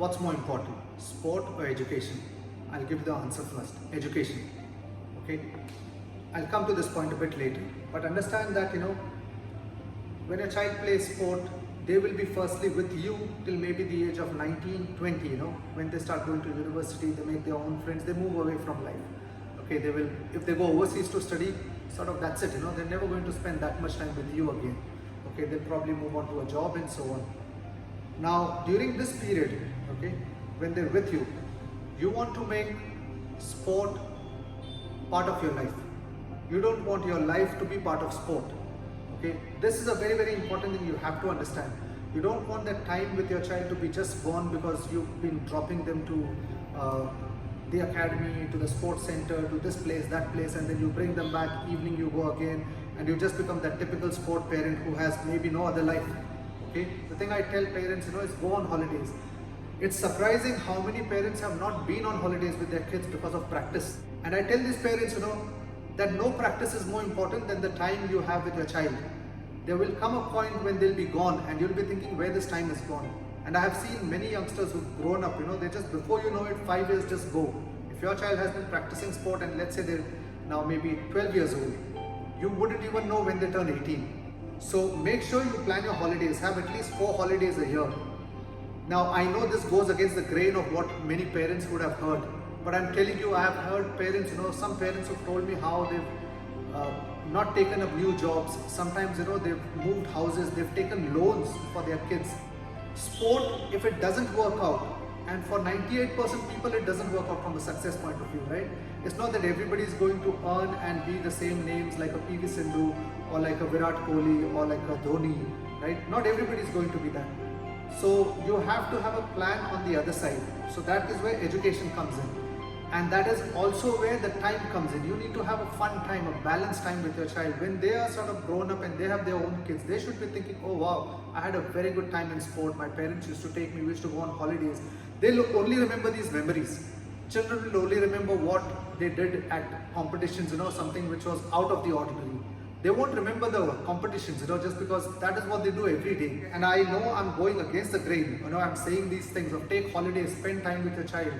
What's more important, sport or education? I'll give you the answer first. Education. Okay. I'll come to this point a bit later. But understand that, when a child plays sport, they will be firstly with you till maybe the age of 19, 20, when they start going to university, they make their own friends, they move away from life. Okay, they will, if they go overseas to study, sort of that's it, they're never going to spend that much time with you again. Okay, they'll probably move on to a job and so on. Now, during this period, okay, when they're with you, you want to make sport part of your life. You don't want your life to be part of sport. Okay, this is a very, very important thing you have to understand. You don't want that time with your child to be just gone because you've been dropping them to the academy, to the sports center, to this place, that place, and then you bring them back, evening you go again, and you just become that typical sport parent who has maybe no other life. Okay, the thing I tell parents, is go on holidays. It's surprising how many parents have not been on holidays with their kids because of practice. And I tell these parents, that no practice is more important than the time you have with your child. There will come a point when they'll be gone and you'll be thinking where this time is gone. And I have seen many youngsters who've grown up, they just, before you know it, 5 years just go. If your child has been practicing sport and let's say they're now maybe 12 years old, you wouldn't even know when they turn 18. So make sure you plan your holidays, have at least 4 holidays a year. Now I know this goes against the grain of what many parents would have heard, but I'm telling you, I have heard parents, some parents have told me how they've not taken up new jobs. Sometimes, they've moved houses, they've taken loans for their kids. Sport, if it doesn't work out, and for 98% people it doesn't work out from a success point of view, right? It's not that everybody is going to earn and be the same names like a PV Sindhu or like a Virat Kohli or like a Dhoni, right? Not everybody is going to be that. So you have to have a plan on the other side. So that is where education comes in. And that is also where the time comes in. You need to have a fun time, a balanced time with your child. When they are sort of grown up and they have their own kids, they should be thinking, oh wow, I had a very good time in sport. My parents used to take me, we used to go on holidays. They'll only remember these memories. Children will only remember what they did at competitions, something which was out of the ordinary. They won't remember the competitions, just because that is what they do every day. And I know I'm going against the grain. I'm saying these things of take holidays, spend time with your child.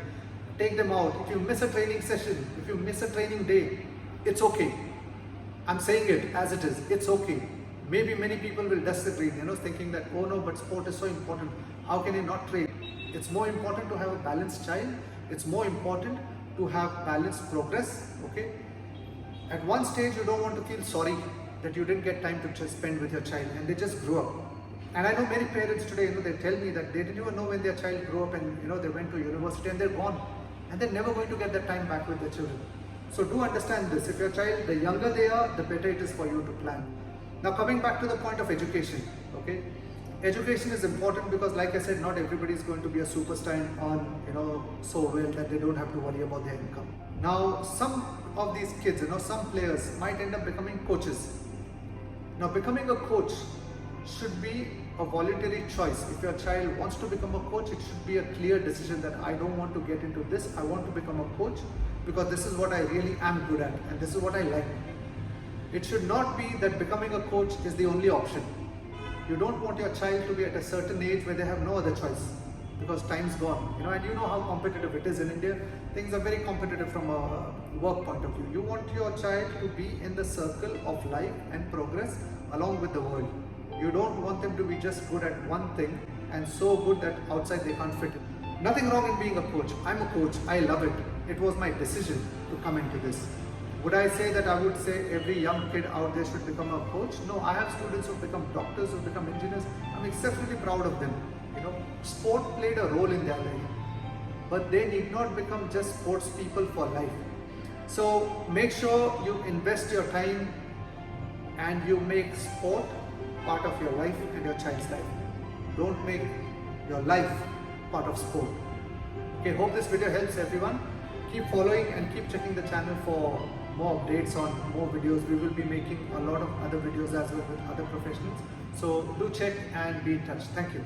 Take them out. If you miss a training session, if you miss a training day, it's okay. I'm saying it as it is. It's okay. Maybe many people will disagree, thinking that, oh no, but sport is so important. How can I not train? It's more important to have a balanced child. It's more important to have balanced progress, okay? At one stage, you don't want to feel sorry that you didn't get time to just spend with your child and they just grew up. And I know many parents today, they tell me that they didn't even know when their child grew up and, they went to university and they're gone. And they're never going to get that time back with their children. So do understand this. If your child, the younger they are, the better it is for you to plan. Now coming back to the point of education, okay? Education is important because like I said, not everybody is going to be a superstar and earn, so well that they don't have to worry about their income. Now some of these kids, some players might end up becoming coaches. Now becoming a coach should be a voluntary choice. If your child wants to become a coach, it should be a clear decision that I don't want to get into this, I want to become a coach because this is what I really am good at and this is what I like. It should not be that becoming a coach is the only option. You don't want your child to be at a certain age where they have no other choice because time's gone, and you know how competitive it is in India. Things are very competitive from a work point of view. You want your child to be in the circle of life and progress along with the world. You don't want them to be just good at one thing and so good that outside they can't fit in. Nothing wrong in being a coach. I'm a coach. I love it. It was my decision to come into this. Would I say that I would say every young kid out there should become a coach? No, I have students who become doctors, who become engineers. I'm exceptionally proud of them. Sport played a role in their life, but they need not become just sports people for life. So make sure you invest your time and you make sport part of your life and your child's life. Don't make your life part of sport. Okay, hope this video helps everyone. Keep following and keep checking the channel for more updates on more videos. We will be making a lot of other videos as well with other professionals. So do check and be in touch. Thank you.